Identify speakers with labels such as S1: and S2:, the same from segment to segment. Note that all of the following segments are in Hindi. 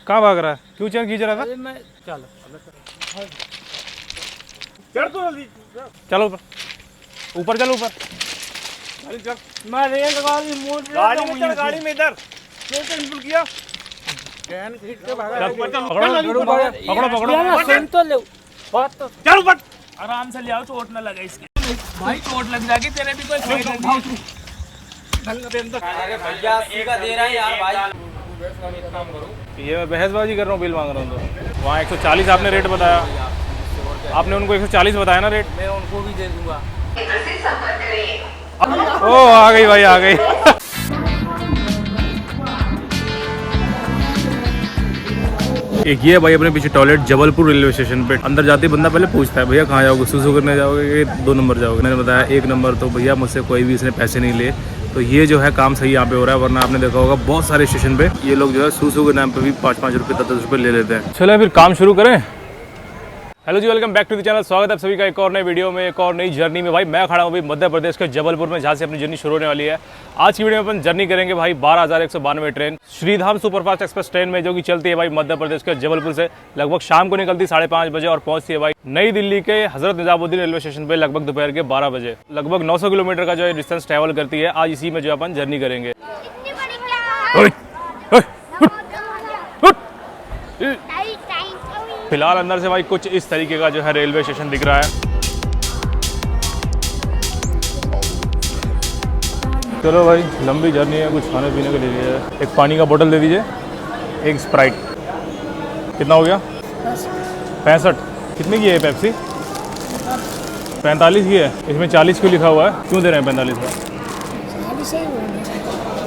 S1: कहाँ भाग रहा है? क्यों चैन खींच रहा था?
S2: मैं चलो
S1: चढ़ तो जल्दी। चलो ऊपर चलो ऊपर।
S2: मैं रेल गाड़ी मोड़
S1: गाड़ी में चढ़, गाड़ी में इधर बिल्कुल किया।
S2: चैन खींच के भागा।
S1: पकड़ो पकड़ो
S2: सुन तो ले बात तो
S1: चल ऊपर।
S3: आराम से ले आओ, चोट ना लगे इसके। भाई चोट लग जाएगी, तेरे भी कोई फायदा नहीं।
S2: भैया सीधा दे रहा है यार भाई।
S1: ये मैं बहसबाजी कर रहा हूँ, बिल मांग रहा हूँ तो वहाँ 140 आपने रेट बताया, आपने उनको 140 बताया ना रेट।
S2: मैं उनको भी दे दूंगा।
S1: ओ आ गई भाई आ गई। एक ये भाई अपने पीछे टॉयलेट जबलपुर रेलवे स्टेशन पे। अंदर जाते ही बंदा पहले पूछता है भैया कहाँ जाओगे, सुसु करने जाओगे कि 2 नंबर जाओगे। मैंने बताया 1 नंबर, तो भैया मुझसे कोई भी इसने पैसे नहीं लिए। तो ये जो है काम सही यहाँ पे हो रहा है, वरना आपने देखा होगा बहुत सारे स्टेशन पे ये लोग जो है सुसु के नाम पे भी 5-5 रुपये 10-10 रुपये ले लेते हैं। चलो फिर काम शुरू करें। हेलो जी, welcome back to the channel. स्वागत है आप सभी का एक और नई वीडियो में, एक और नई जर्नी में। भाई मैं खड़ा हूँ अभी मध्य प्रदेश के जबलपुर में, जहाँ से अपनी जर्नी शुरू होने वाली है। आज की वीडियो में अपन जर्नी करेंगे भाई 12,192 ट्रेन श्रीधाम सुपरफास्ट एक्सप्रेस ट्रेन में, जो कि चलती है भाई मध्य प्रदेश के जबलपुर से। लगभग शाम को निकलती 5:30 बजे और पहुंचती है भाई नई दिल्ली के हजरत निजामुद्दीन रेलवे स्टेशन पे लगभग दोपहर के 12 बजे। लगभग 900 किलोमीटर का जो है डिस्टेंस ट्रैवल करती है। आज इसी में जो अपन जर्नी करेंगे। फिलहाल अंदर से भाई कुछ इस तरीके का जो है रेलवे स्टेशन दिख रहा है। चलो भाई लंबी जर्नी है, कुछ खाने पीने के ले लीजिए। एक पानी का बोतल दे दीजिए, एक स्प्राइट। कितना हो गया? 65। कितने की है पेप्सी? 45 की है। इसमें 40 क्यों लिखा हुआ है? क्यों दे रहे हैं 45 का?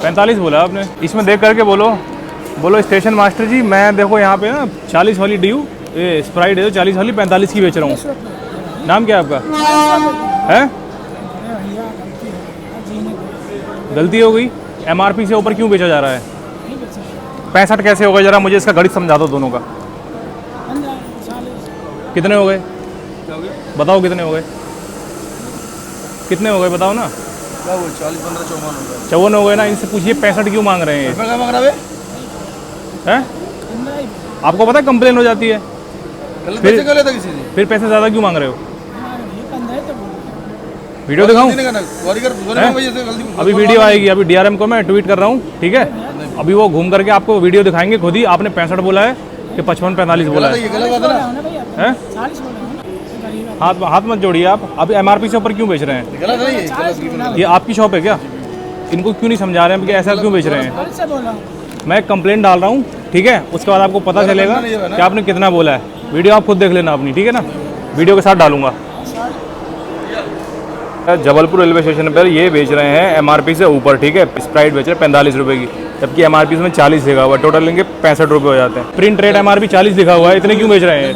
S1: 45 बोला आपने। इसमें देख करके बोलो स्टेशन मास्टर जी, मैं देखो यहाँ पे ना 40 वाली ड्यू ये स्प्राइट है, 40 वाली 45 की बेच रहा हूँ। नाम क्या है आपका? है गलती हो गई। MRP से ऊपर क्यों बेचा जा रहा है? 65 कैसे होगा? जरा मुझे इसका गणित समझा दो दोनों का। कितने हो गए बताओ, कितने हो गए? कितने हो गए बताओ ना।
S2: 40, 15, 54
S1: 54 हो गए ना। इनसे पूछिए 65 क्यों मांग रहे हैं? हैं? आपको पता है कंप्लेन हो जाती है, फिर पैसे ज़्यादा क्यों मांग रहे हो? वीडियो दिखाऊं? अभी वीडियो आएगी, अभी DRM को मैं ट्वीट कर रहा हूँ, ठीक है? अभी वो घूम करके आपको वीडियो दिखाएंगे खुद ही। आपने 65 बोला है कि 55-45 बोला है? हाथ मत जोड़िए आप। अभी MRP से ऊपर क्यों बेच रहे हैं? ये आपकी शॉप है क्या? इनको क्यों नहीं समझा रहे हैं कि ऐसा क्यों बेच रहे हैं? मैं कंप्लेंट डाल रहा हूँ, ठीक है? उसके बाद आपको पता चलेगा कि आपने कितना बोला है। वीडियो आप खुद देख लेना अपनी, ठीक है ना? वीडियो के साथ डालूंगा। जबलपुर रेलवे स्टेशन पर ये बेच रहे हैं MRP से ऊपर, ठीक है? स्प्राइट बेच रहे हैं 45 रुपये की, जबकि MRP में 40 लिखा हुआ है। टोटल लेंगे 65 रुपये हो जाते हैं। प्रिंट रेट MRP 40 लिखा हुआ है, इतने क्यों बेच रहे हैं?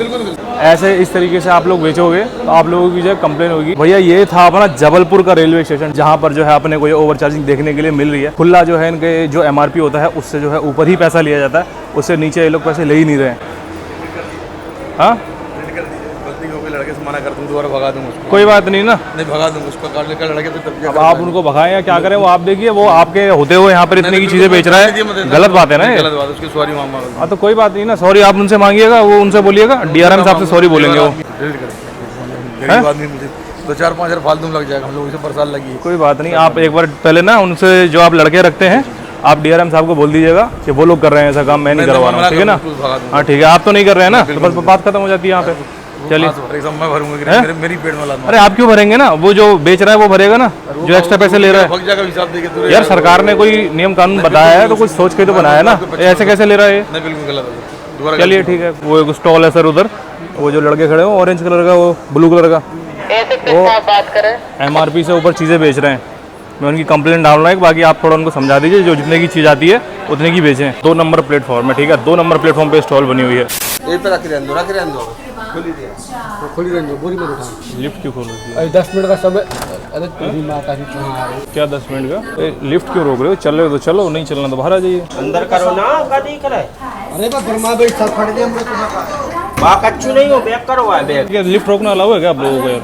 S1: ऐसे इस तरीके से आप लोग बेचोगे तो आप लोगों की जो है कंप्लेन होगी। भैया ये था अपना जबलपुर का रेलवे स्टेशन, जहाँ पर जो है अपने को ये ओवर चार्जिंग देखने के लिए मिल रही है। खुला जो है इनके जो MRP होता है उससे जो है ऊपर ही पैसा लिया जाता है, उससे नीचे ये लोग पैसे ले ही नहीं रहे। हाँ
S4: लड़के से मना कर दूं, दोबारा भगा दूं उसको।
S1: कोई बात नहीं ना,
S4: नहीं भगा दूं उसको। लड़के तो
S1: अब आप उनको भगाएं या क्या करें वो आप देखिए। वो आपके होते हुए यहाँ पर इतने की चीज़ें बेच रहा है, गलत बात है ना?
S4: गलत बात, उसकी सॉरी मांग।
S1: हाँ तो कोई बात नहीं ना, सॉरी आप उनसे मांगिएगा, वो उनसे बोलिएगा। DRM साहब से सॉरी बोलेंगे वो।
S4: गरीब आदमी, मुझे 2-4-5 हज़ार फालतू लग जाएगा, हम लोग इसे परेशान लगी।
S1: कोई बात नहीं, आप एक बार पहले ना उनसे जो आप लड़के रखते हैं आप DRM साहब को बोल दीजिएगा कि वो लोग कर रहे हैं ऐसा काम, मैं नहीं करवा रहा हूँ, ठीक है ना? हाँ ठीक है, आप तो नहीं कर रहे हैं ना, तो बस बात खत्म हो जाती है यहाँ पे। चलिए
S4: मैं भरूंगा, मेरी पेट में लाना।
S1: अरे आप क्यों भरेंगे ना? वो जो बेच रहा है वो भरेगा ना, जो एक्स्ट्रा पैसे ले रहा है। यार सरकार ने कोई नियम कानून बताया है तो कुछ सोच के तो बनाया है ना, ऐसे कैसे ले रहा है?
S4: बिल्कुल गलत।
S1: चलिए ठीक है। वो एक स्टॉल है सर उधर, वो जो लड़के खड़े हो ऑरेंज कलर का, वो ब्लू कलर का, वो MRP से ऊपर चीज़ें बेच रहे हैं। मैं उनकी कंप्लेंट डाल रहा हूँ। बाकी आप थोड़ा उनको समझा दीजिए, जो जितने की चीज़ आती है उतने की बेचें। 2 नंबर प्लेटफॉर्म है, ठीक है? 2 नंबर प्लेटफॉर्म पे स्टॉल बनी हुई है। लिफ्ट क्यों खोल रही है?
S2: 10 मिनट का समय।
S1: क्या 10 मिनट का? लिफ्ट क्यों रोक रहे हो? चल रहे हो तो चलो, नहीं चलना तो बाहर आ जाइए।
S2: अंदर करो ना, का दिख रहा है? अरे बर्मा भाई सब फट गए हम लोग। कच्चू नहीं हो, बैक करो। बैक
S1: लिफ्ट रोकना अलाउ है क्या आप लोगों को? यार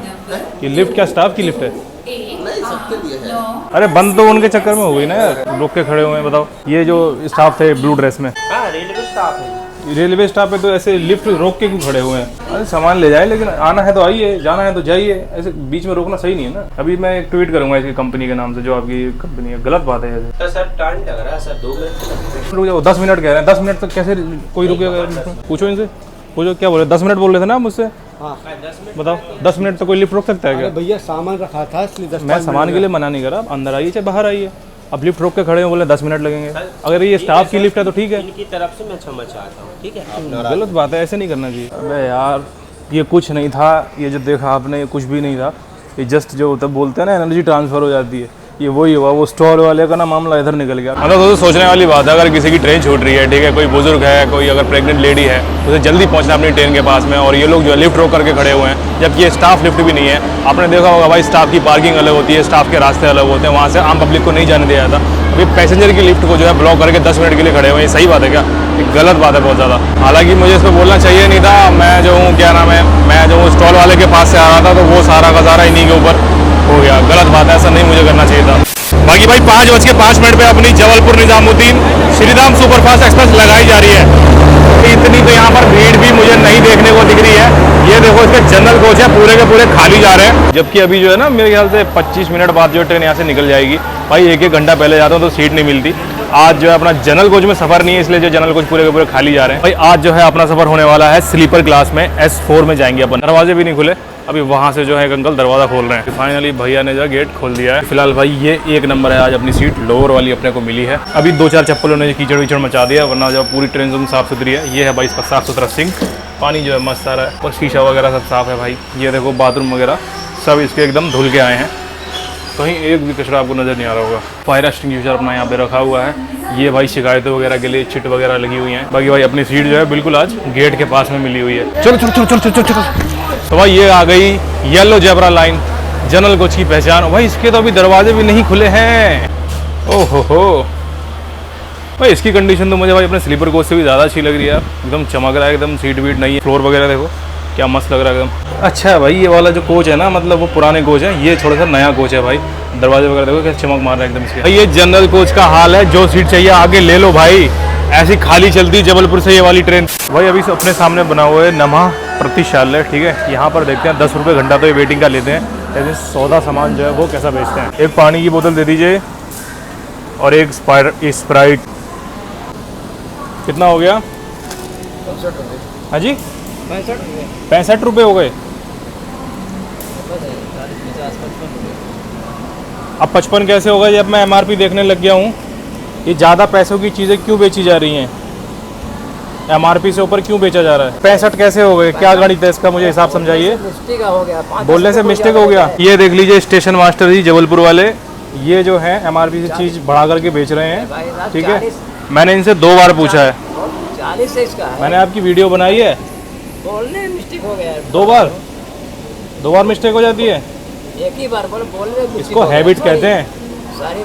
S1: ये लिफ्ट क्या स्टाफ की लिफ्ट है?
S4: नहीं सबके लिए है।
S1: अरे बंद तो उनके चक्कर में हो गई ना यार, रोक के खड़े हुए हैं। बताओ ये जो स्टाफ थे ब्लू ड्रेस में,
S2: रेलवे स्टाफ है।
S1: रेलवे स्टाफ पे तो ऐसे लिफ्ट रोक के क्यों खड़े हुए हैं? अरे सामान ले जाए, लेकिन आना है तो आइए, जाना है तो जाइए, ऐसे बीच में रोकना सही नहीं है ना। अभी मैं एक ट्वीट करूंगा इसकी कंपनी के नाम से, जो आपकी कंपनी है, गलत बात है ये।
S2: तो सर टाइम लग रहा है सर, 2 मिनट
S1: रुक जाओ, 10 मिनट कह रहे हैं, 10 मिनट तक कैसे कोई रुकेगा? पूछो इनसे, पूछो क्या बोले, 10 मिनट बोल रहे थे ना आप मुझसे?
S2: हाँ 10 मिनट
S1: बताओ, 10 मिनट तो कोई लिफ्ट रोक सकता है क्या?
S5: भैया सामान रखा था इसलिए 10
S1: मैं सामान के लिए मना नहीं कर रहा, आप अंदर आइए चाहे बाहर आइए। अब लिफ्ट रोक के खड़े हो, बोले 10 मिनट लगेंगे। अगर ये स्टाफ की लिफ्ट है तो ठीक है,
S2: इनकी तरफ से मैं क्षमा चाहता हूँ, ठीक है?
S1: गलत बात है, ऐसे नहीं करना चाहिए। अबे यार, ये कुछ नहीं था, ये जो देखा आपने ये कुछ भी नहीं था, ये जस्ट जो होता बोलते हैं ना एनर्जी ट्रांसफर हो जाती है, ये वही हुआ। वो स्टॉल वाले का ना मामला इधर निकल गया। मतलब दोस्तों सोचने वाली बात है, अगर किसी की ट्रेन छूट रही है, ठीक है, कोई बुजुर्ग है, कोई अगर प्रेग्नेंट लेडी है, उसे जल्दी पहुंचना अपनी ट्रेन के पास में, और ये लोग जो है लिफ्ट रोक करके खड़े हुए हैं, जबकि ये स्टाफ लिफ्ट भी नहीं है। आपने देखा होगा भाई, स्टाफ की पार्किंग अलग होती है, स्टाफ के रास्ते अलग होते हैं, वहाँ से आम पब्लिक को नहीं जाने दिया जाता। अभी पैसेंजर की लिफ्ट को जो है ब्लॉक करके 10 मिनट के लिए खड़े हुए हैं, ये सही बात है क्या? ये गलत बात है बहुत ज़्यादा। हालांकि मुझे इस पर बोलना चाहिए नहीं था। मैं जो हूँ, क्या नाम है, मैं जो हूँ स्टॉल वाले के पास से आ रहा था, तो वो सारा का सारा इन्हीं के ऊपर हो गया। गलत बात है, ऐसा नहीं मुझे करना चाहिए था। बाकी भाई 5:05 पे अपनी जबलपुर निजामुद्दीन श्रीधाम सुपरफास्ट एक्सप्रेस लगाई जा रही है। इतनी तो यहाँ पर भीड़ भी मुझे नहीं देखने को दिख रही है। ये देखो, इसके जनरल कोच है, पूरे के पूरे खाली जा रहे हैं। जबकि अभी जो है ना, मेरे ख्याल से 25 मिनट बाद जो ट्रेन यहाँ से निकल जाएगी। भाई 1-1 घंटा पहले जाता हूँ तो सीट नहीं मिलती। आज जो है अपना जनरल कोच में सफर नहीं है, इसलिए जो जनरल कोच पूरे के पूरे खाली जा रहे हैं। भाई आज जो है अपना सफर होने वाला है स्लीपर क्लास में, S4 में जाएंगे अपन। दरवाजे भी नहीं खुले, अभी वहाँ से जो है एक अंकल दरवाजा खोल रहे हैं। फाइनली भैया ने जो गेट खोल दिया है। फिलहाल भाई ये 1 नंबर है, आज अपनी सीट लोअर वाली अपने को मिली है। अभी 2-4 चप्पलों ने कीचड़ विचड़ मचा दिया, वरना जो पूरी ट्रेन एकदम साफ सुथरी है। ये है भाई इसका साफ सुथरा सिंक, पानी जो है मस्त आ रहा है, और शीशा वगैरह सब साफ है भाई। ये देखो बाथरूम वगैरह सब इसके एकदम धुल के आए हैं, कहीं एक भी कचरा आपको नज़र नहीं आ रहा होगा। फायर एक्सटिंग्विशर अपना यहाँ पे रखा हुआ है। ये भाई शिकायतों वगैरह के लिए चिट वगैरह लगी हुई हैं। बाकी भाई अपनी सीट जो है बिल्कुल आज गेट के पास में मिली हुई है। चलो चलो चलो चलो चलो चलो। तो भाई ये आ गई yellow zebra line, general coach की पहचान। भाई इसके तो अभी दरवाजे भी नहीं खुले हैं। ओहो हो भाई, इसकी कंडीशन तो मुझे भाई अपने स्लीपर कोच से भी ज़्यादा अच्छी लग रही है। एकदम चमक रहा है, एकदम सीट वीट नहीं है, फ्लोर वगैरह देखो क्या मस्त लग रहा है एकदम। अच्छा है भाई, ये वाला जो कोच है ना, मतलब वो पुराने कोच है, ये थोड़ा सा नया कोच है भाई। दरवाजे वगैरह देखो कैसे चमक मार रहा है एकदम इसके। ये जनरल कोच का हाल है, जो सीट चाहिए आगे ले लो भाई, ऐसी खाली चलती जबलपुर से ये वाली ट्रेन। भाई अभी अपने सामने बना हुआ है नमा प्रतिशालय, ठीक है। यहाँ पर देखते हैं 10 रुपये घंटा तो ये वेटिंग का लेते हैं। ऐसे सौदा सामान जो है वो कैसा बेचते हैं। एक पानी की बोतल दे दीजिए और एक स्प्राइट। कितना हो गया?
S5: 65 रुपये।
S1: हाँ जी,
S5: 65
S1: 65 रुपये
S5: रुपये।
S1: हो गए। अब 55 कैसे होगा जब मैं MRP देखने लग गया हूँ? ये ज़्यादा पैसों की चीज़ें क्यों बेची जा रही हैं? MRP से ऊपर क्यों बेचा जा रहा है? 65 कैसे हो गए? क्या गणित है इसका, मुझे हिसाब समझाइए।
S5: मिस्टेक हो गया,
S1: बोलने से मिस्टेक हो गया। ये देख लीजिए स्टेशन मास्टर जी जबलपुर वाले, ये जो है MRP से चीज़ बढ़ा करके बेच रहे हैं, ठीक है। मैंने इनसे 2 बार पूछा है,
S5: 40 से इसका है।
S1: मैंने आपकी वीडियो बनाई है,
S5: बोलने में मिस्टेक हो गया है।
S1: 2 बार मिस्टेक हो जाती है।
S5: एक ही बार बोलने में
S1: इसको हैबिट कहते हैं,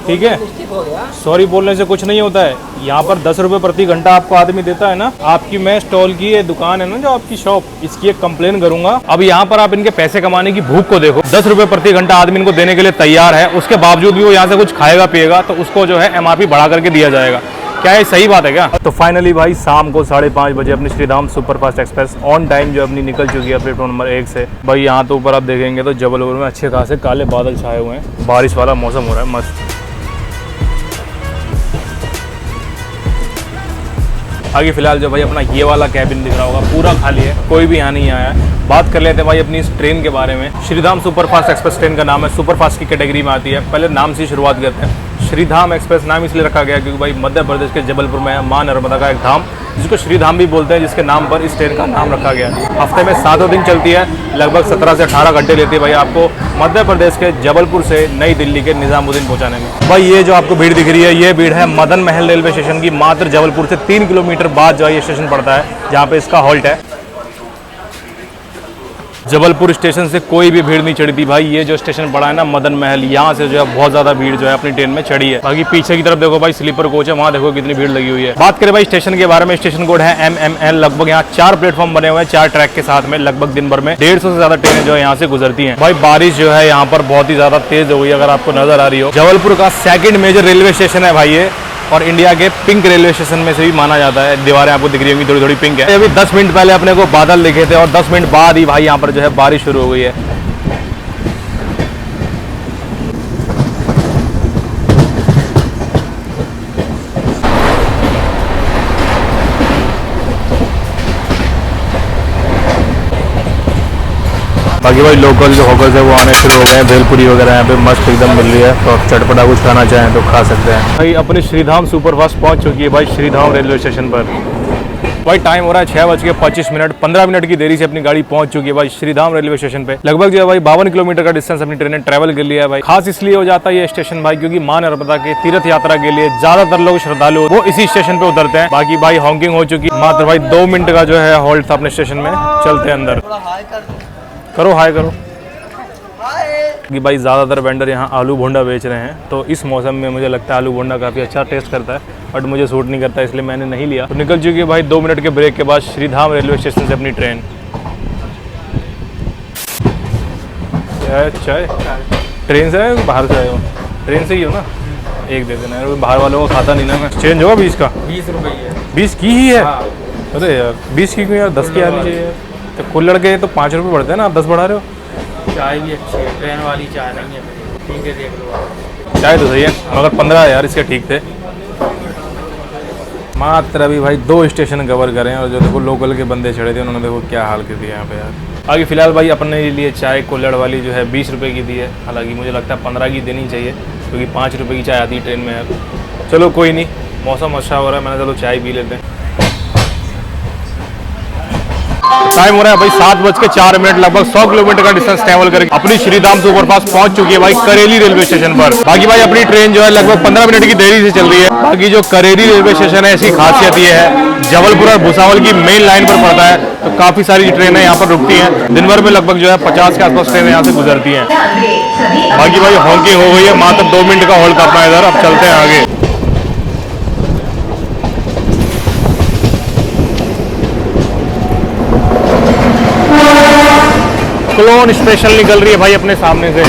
S1: ठीक है।
S5: मिस्टेक हो गया।
S1: सॉरी बोलने से कुछ नहीं होता है। यहाँ पर 10 रुपये प्रति घंटा आपको आदमी देता है ना। आपकी मैं स्टॉल की ये दुकान है ना, जो आपकी शॉप, इसकी एक कंप्लेन करूंगा। अब यहाँ पर आप इनके पैसे कमाने की भूख को देखो। 10 रुपये प्रति घंटा आदमी इनको देने के लिए तैयार है, उसके बावजूद भी वो यहाँ से कुछ खाएगा पिएगा तो उसको जो है MRP बढ़ा करके दिया जाएगा। क्या ये सही बात है क्या? तो फाइनली भाई शाम को 5:30 बजे अपनी श्रीधाम सुपरफास्ट एक्सप्रेस ऑन टाइम जो अपनी निकल चुकी है प्लेटफॉर्म नंबर 1 से। भाई यहाँ तो ऊपर आप देखेंगे तो जबलपुर में अच्छे खासे काले बादल छाए हुए हैं, बारिश वाला मौसम हो रहा है मस्त। आगे फिलहाल जो भाई अपना ये वाला कैबिन दिख रहा होगा पूरा खाली है, कोई भी यहाँ नहीं आया है। बात कर लेते हैं भाई अपनी इस ट्रेन के बारे में। श्रीधाम सुपरफास्ट एक्सप्रेस ट्रेन का नाम है, सुपरफास्ट की कैटेगरी में आती है। पहले नाम से शुरुआत करते हैं। श्रीधाम एक्सप्रेस नाम इसलिए रखा गया क्योंकि भाई मध्य प्रदेश के जबलपुर में है माँ नर्मदा का एक धाम, जिसको श्रीधाम भी बोलते हैं, जिसके नाम पर इस ट्रेन का नाम रखा गया। हफ्ते में 7 दिन चलती है, लगभग 17 से 18 घंटे लेती है भाई आपको मध्य प्रदेश के जबलपुर से नई दिल्ली के निजामुद्दीन पहुंचाने में। भाई ये जो आपको भीड़ दिख रही है, ये भीड़ है मदन महल रेलवे स्टेशन की। मात्र जबलपुर से 3 किलोमीटर बाद जो है ये स्टेशन पड़ता है, जहाँ पे इसका हॉल्ट है। जबलपुर स्टेशन से कोई भी भीड़ नहीं चढ़ी थी भाई। ये जो स्टेशन पड़ा है ना मदन महल, यहाँ से जो है बहुत ज्यादा भीड़ जो है अपनी ट्रेन में चढ़ी है। बाकी पीछे की तरफ देखो भाई स्लीपर कोच है, वहाँ देखो कितनी भीड़ लगी हुई है। बात करें भाई स्टेशन के बारे में, स्टेशन कोड है MML। लगभग यहाँ 4 प्लेटफॉर्म बने हुए हैं 4 ट्रैक के साथ में। लगभग दिन भर में 150 से ज्यादा ट्रेनें जो है यहाँ से गुजरती हैं। भाई बारिश जो है यहाँ पर बहुत ही ज्यादा तेज हो गई, अगर आपको नजर आ रही हो। जबलपुर का 2nd मेजर रेलवे स्टेशन है भाई ये, और इंडिया के पिंक रेलवे स्टेशन में से भी माना जाता है। दीवारें आपको दिख रही होंगी, थोड़ी थोड़ी पिंक है। अभी 10 मिनट पहले अपने को बादल दिखे थे और 10 मिनट बाद ही भाई यहाँ पर जो है बारिश शुरू हो गई है। बाकी भाई लोकल जो हॉकर्स है वो आने शुरू हो गए हैं। भेलपुरी वगैरह यहाँ पे मस्त एकदम मिल रही है, तो आप चटपटा कुछ खाना चाहें तो खा सकते हैं। भाई अपनी श्रीधाम सुपरफास्ट पहुँच चुकी है भाई श्रीधाम रेलवे स्टेशन पर। भाई टाइम हो रहा है 6:25, 15 मिनट की देरी से अपनी गाड़ी पहुंच चुकी है भाई श्रीधाम रेलवे स्टेशन पे। लगभग जो है भाई 52 किलोमीटर का डिस्टेंस अपनी ट्रेन ने ट्रैवल कर लिया है भाई। खास इसलिए हो जाता है ये स्टेशन भाई क्योंकि मां नर्मदा के तीर्थ यात्रा के लिए ज्यादातर लोग श्रद्धालु वो इसी स्टेशन पे उतरते हैं। बाकी भाई हॉकिंग हो चुकी है, मात्र भाई 2 मिनट का जो है हॉल्ट था अपने स्टेशन में। चलते हैं अंदर, करो हाय करो। कि भाई ज़्यादातर वेंडर यहाँ आलू भोंडा बेच रहे हैं, तो इस मौसम में मुझे लगता है आलू भोंडा काफ़ी अच्छा टेस्ट करता है, बट मुझे सूट नहीं करता इसलिए मैंने नहीं लिया। तो निकल चुकी है भाई 2 मिनट के ब्रेक के बाद श्रीधाम रेलवे स्टेशन से अपनी ट्रेन। चाय ट्रेन से आए बाहर से आए हो? ट्रेन से ही हो ना, एक दे देना यार, बाहर वालों को खाता नहीं ना मैं। चेंज होगा 20 का?
S2: 20 रुपये है।
S1: 20 की ही है? अरे यार 20 की क्यों यार, 10 की आनी चाहिए। तो कुल्लड़ के तो 5 रुपये बढ़ते हैं ना, आप 10 बढ़ा रहे हो।
S2: चाय भी अच्छी है, ट्रेन वाली चाय नहीं है, ठीक है देख लो आप।
S1: चाय तो सही है मगर 15 यार इसके ठीक थे। मात्र अभी भाई 2 स्टेशन कवर करें और जो देखो लोकल के बंदे चढ़े थे उन्होंने देखो क्या हाल कर दिया यहाँ पे यार। आगे फिलहाल भाई अपने लिए चाय कुल्हड़ वाली जो है 20 रुपये की दी है, हालांकि मुझे लगता है 15 की देनी चाहिए क्योंकि 5 रुपये की चाय आती है ट्रेन में यार। चलो कोई नहीं, मौसम अच्छा हो रहा है, मैंने चलो चाय पी लेते हैं। टाइम हो रहा है भाई 7:04, लगभग 100 किलोमीटर का डिस्टेंस ट्रैवल करके अपनी श्रीधाम सुपरफास्ट पहुंच चुकी है भाई करेली रेलवे स्टेशन पर। बाकी भाई अपनी ट्रेन जो है लगभग 15 मिनट की देरी से चल रही है। बाकी जो करेली रेलवे स्टेशन है इसकी खासियत ये है जबलपुर और भुसावल की मेन लाइन पर पड़ता है, तो काफी सारी ट्रेनें यहाँ पर रुकती हैं। दिन भर में लगभग जो है 50 के आसपास ट्रेनें यहाँ से गुजरती हैं। बाकी भाई हॉकिंग हो गई है, मात्र 2 मिनट का हॉल्ट करना है इधर। अब चलते हैं आगे। क्लोन स्पेशल निकल रही है भाई अपने सामने से।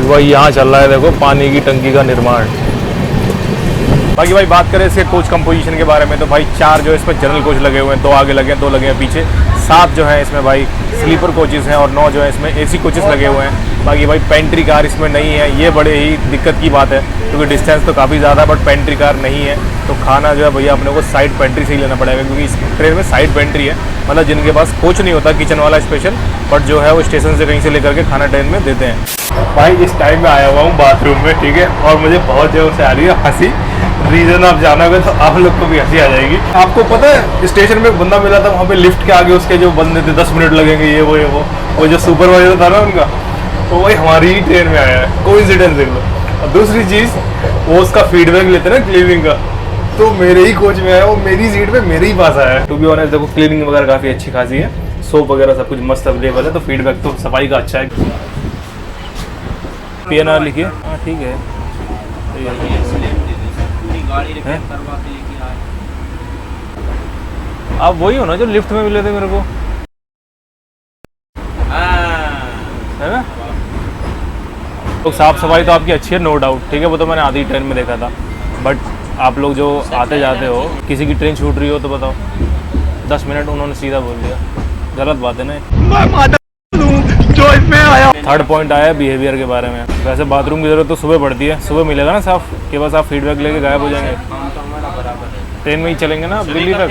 S1: भाई यहाँ चल रहा है देखो पानी की टंकी का निर्माण। बाकी भाई बात करें इसके कोच कंपोजिशन के बारे में तो भाई 4 जो है इस पर जनरल कोच लगे हुए हैं, 2 आगे लगे हैं 2 लगे हैं पीछे। 7 जो है इसमें भाई स्लीपर कोचेस हैं और 9 जो है इसमें एसी कोचेस लगे हुए हैं। बाकी भाई पेंट्री कार इसमें नहीं है, ये बड़े ही दिक्कत की बात है क्योंकि डिस्टेंस तो काफ़ी ज़्यादा है बट पेंट्री कार नहीं है। तो खाना जो है भैया अपने को साइड पेंट्री से ही लेना पड़ेगा क्योंकि इस ट्रेन में साइड पेंट्री है, मतलब जिनके पास कोच नहीं होता किचन वाला स्पेशल, बट जो है वो स्टेशन से कहीं से लेकर के खाना ट्रेन में देते हैं। भाई इस टाइम में आया हुआ हूँ बाथरूम में, ठीक है, और मुझे बहुत जोर से आ रही है हंसी। रीजन आप जानोगे तो आप लोग को भी हंसी आ जाएगी। आपको पता है स्टेशन में एक बंदा मिला था, वहाँ पे लिफ्ट के आगे उसके जो बंदे थे 10 मिनट लगेंगे ये वो जो सुपरवाइजर था ना उनका, तो वही हमारी ही ट्रेन में आया है। कोइंसिडेंस देख लो। और दूसरी चीज़ वो उसका फीडबैक लेते ना क्लीनिंग का, तो मेरे ही कोच में आया, वो मेरी सीट पे मेरे ही पास आया है। टू बी ऑनेस्ट देखो क्लीनिंग वगैरह काफ़ी अच्छी खासी है, सोप वगैरह सब कुछ मस्त अवेलेबल है, तो फीडबैक तो सफाई का अच्छा है। PNR लिखिए। हाँ ठीक है, आप वही हो ना जो लिफ्ट में मिले थे मेरे को, है ना? तो साफ सफाई तो आपकी अच्छी है नो डाउट, ठीक है, वो तो मैंने आधी ट्रेन में देखा था। बट आप लोग जो आते जाते हो, किसी की ट्रेन छूट रही हो तो बताओ, 10 मिनट उन्होंने सीधा बोल दिया, गलत बात है ना। जो इसमें आया थर्ड पॉइंट आया बिहेवियर के बारे में। वैसे बाथरूम की जरूरत तो सुबह पड़ती है, सुबह मिलेगा ना साफ, कि बस आप फीडबैक लेके गायब हो जाएंगे। ट्रेन में ही चलेंगे ना दिल्ली तक।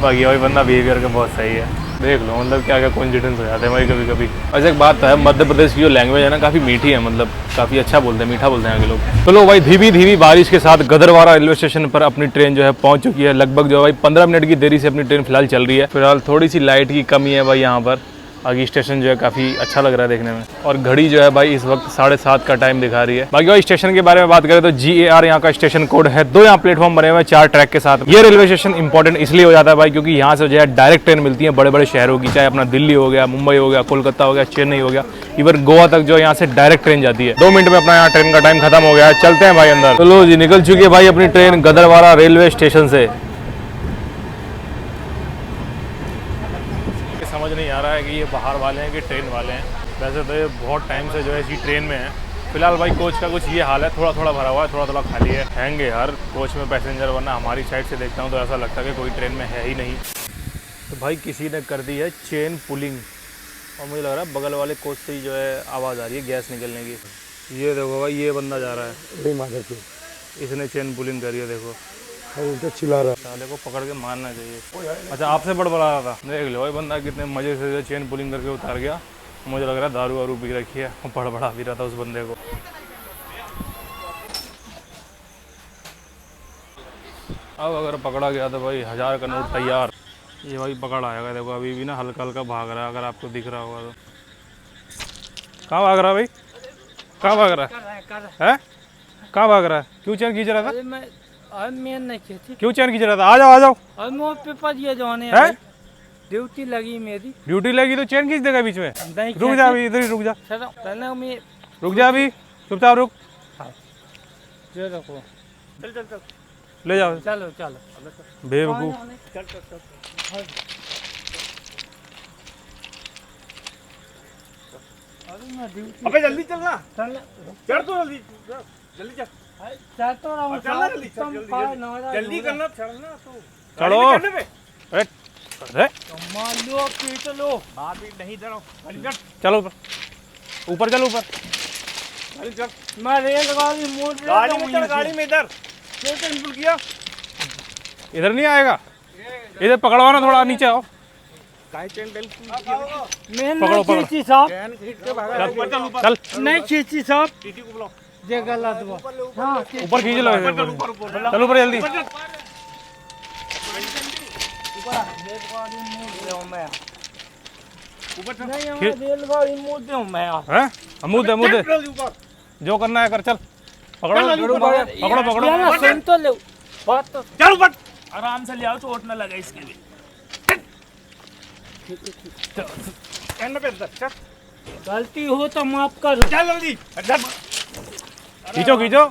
S1: बाकी वही बंदा बिहेवियर का बहुत सही है, देख लो मतलब क्या क्या कॉन्फिडेंस हो जाते हैं भाई कभी कभी। वैसे एक बात तो है, मध्य प्रदेश की जो लैंग्वेज है ना काफ़ी मीठी है, मतलब काफ़ी अच्छा बोलते हैं, मीठा बोलते हैं आगे लोग। चलो भाई धीमी धीमी बारिश के साथ गदरवारा रेलवे स्टेशन पर अपनी ट्रेन जो है पहुंच चुकी है। लगभग जो है भाई 15 मिनट की देरी से अपनी ट्रेन फिलहाल चल रही है। फिलहाल थोड़ी सी लाइट की कमी है भाई यहाँ पर। बाकी स्टेशन जो है काफ़ी अच्छा लग रहा है देखने में, और घड़ी जो है भाई इस वक्त 7:30 का टाइम दिखा रही है। बाकी भाई स्टेशन के बारे में बात करें तो GAR यहाँ का स्टेशन कोड है। 2 यहाँ प्लेटफॉर्म बने हुए हैं 4 ट्रैक के साथ। ये रेलवे स्टेशन इंपॉर्टेंट इसलिए हो जाता है भाई क्योंकि यहाँ से जो है डायरेक्ट ट्रेन मिलती है बड़े बड़े शहरों की, चाहे अपना दिल्ली हो गया, मुंबई हो गया, कोलकाता हो गया, चेन्नई हो गया, इवन गोवा तक जो यहाँ से डायरेक्ट ट्रेन जाती है। 2 मिनट में अपना यहाँ ट्रेन का टाइम खत्म हो गया है। चलते हैं भाई अंदर। चलो जी निकल चुकी है भाई अपनी ट्रेन गदरवारा रेलवे स्टेशन से। समझ नहीं आ रहा है कि ये बाहर वाले हैं कि ट्रेन वाले हैं। वैसे तो ये बहुत टाइम से जो है इसी ट्रेन में है। फिलहाल भाई कोच का कुछ ये हाल है, थोड़ा थोड़ा भरा हुआ है, थोड़ा थोड़ा खाली है। हैंगे यार कोच में पैसेंजर, वरना हमारी साइड से देखता हूँ तो ऐसा लगता है कि कोई ट्रेन में है ही नहीं। तो भाई किसी ने कर दी है चेन पुलिंग, और मुझे लग रहा है बगल वाले कोच से ही जो है आवाज़ आ रही है गैस निकलने की। ये देखो भाई, ये बंदा जा रहा है, इसने चेन पुलिंग करी है, देखो तो चिल्ला रहा है। साले को पकड़ के मारना चाहिए। अच्छा आपसे बड़बड़ा रहा था, देख लो भाई बंदा कितने मजे से चेन पुलिंग करके उतार गया। मुझे लग रहा है दारू वारू पी रखी है, बड़बड़ा भी रहा था उस बंदे को। अब अगर पकड़ा गया तो भाई 1000 का नोट तैयार। ये भाई पकड़ आएगा, देखो अभी भी ना हल्का हल्का भाग रहा है, अगर आपको दिख रहा होगा तो। कहाँ भाग रहा है भाई, कहाँ भाग रहा है? कहाँ भाग रहा है? क्यों चैन खींच रहा था?
S6: मैं नहीं खींची,
S1: क्यों चैन खींच रहा था? आ जाओ आ जाओ।
S6: और मोह पेपर ये जाने
S1: है,
S6: ड्यूटी लगी मेरी।
S1: ड्यूटी लगी तो चैन खींच देगा बीच में?
S6: नहीं
S1: रुक जा अभी, इधर ही रुक जा,
S6: चलो पहले मैं
S1: रुक जा अभी, चुपचाप रुक।
S6: ये रखो, चल चल चल,
S1: ले जाओ।
S6: चलो चलो
S1: बेवकूफ।
S6: चल चल चल। अरे मैं ड्यूटी,
S2: अबे जल्दी चलना,
S6: चल
S2: चढ़ तो जल्दी, जल्दी चल,
S6: चल तो रहा हूँ,
S2: चलना जल्दी,
S6: तुम
S2: जल्दी
S6: पाए ना
S2: जल्दी करना, चढ़ना तो
S1: चलो।
S2: गाड़ी में चढ़ने पे।
S1: अरे
S6: मान लो पीट लो,
S2: बात भी नहीं डरो, गाड़ी चढ़,
S1: चलो ऊपर, ऊपर चलो ऊपर।
S2: गाड़ी चढ़,
S6: मैं रेलगाड़ी मोड़
S2: गाड़ी में चढ़, गाड़ी में इधर कैंसिल किया।
S1: इधर नहीं आएगा, इधर पकड़वाना, थोड़ा नीचे आओ।
S6: मैं
S1: पकड़ो,
S6: नहीं खींची साहब,
S1: चल
S6: नहीं खींची साहब,
S2: टीटी को बुलाओ,
S6: ये गलत हुआ। हाँ
S1: ऊपर खींच लो, चल ऊपर जल्दी।
S6: नहीं मैं रेलगाड़ी मोड़ दूँ मैं यार।
S1: हैं मुँह दे, मुँह दे, जो करना है कर, चल पकड़ो पकड़ो पकड़ो।
S6: ये ना सुन तो ले बात तो।
S2: चल ऊपर,
S3: आराम से ले आओ, चोट ना लगे इसके लिए।
S2: कहने पे अंदर चल,
S6: गलती हो तो माफ कर।
S2: चल जल्दी, चल,
S1: खींचो खींचो।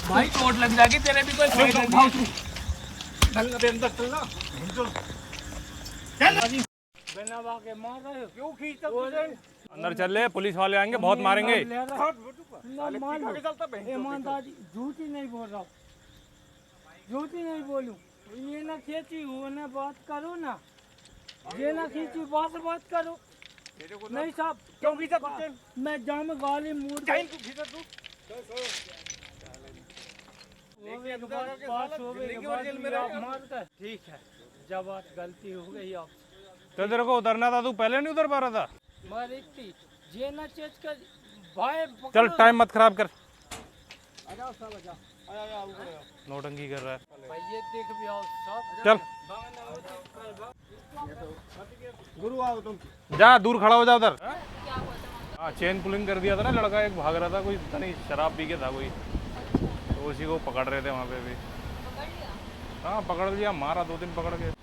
S3: भाई चोट लग जाएगी, तेरे भी कोई फायदा नहीं।
S2: चलना पे अंदर चलना, चल
S6: बिना वाके मार रहे हो,
S2: क्यों खींचता तुझे?
S1: अंदर चल ले, पुलिस वाले आएंगे, बहुत मारेंगे।
S6: ईमानदारी झूठी नहीं बोल रहा हूँ, झूठी नहीं बोलूँ। ये ना खींची हो ना बात करो ना, ये ना खींची बात करो। नहीं साहब
S2: क्यों खींचा तुझे?
S6: मैं जाम गाली मूड
S2: चैन को खींचा तू,
S6: ठीक है, जब बात गलती हो गई आप
S1: तो तेरे को उतरना था, तू पहले नहीं उतर पा रहा था।
S6: मारी ये ना चेंज कर भाई,
S1: चल टाइम मत खराब कर, नौटंकी कर रहा है।
S6: भाई ये देख भी आओ सब।
S1: चल
S2: गुरु आओ तुम,
S1: जा दूर खड़ा हो जा उधर। हाँ चेन पुलिंग कर दिया था ना लड़का, एक भाग रहा था, कोई पता नहीं शराब पी के था कोई, तो उसी को पकड़ रहे थे वहाँ पे भी। हाँ पकड़ लिया, मारा 2 दिन पकड़ के।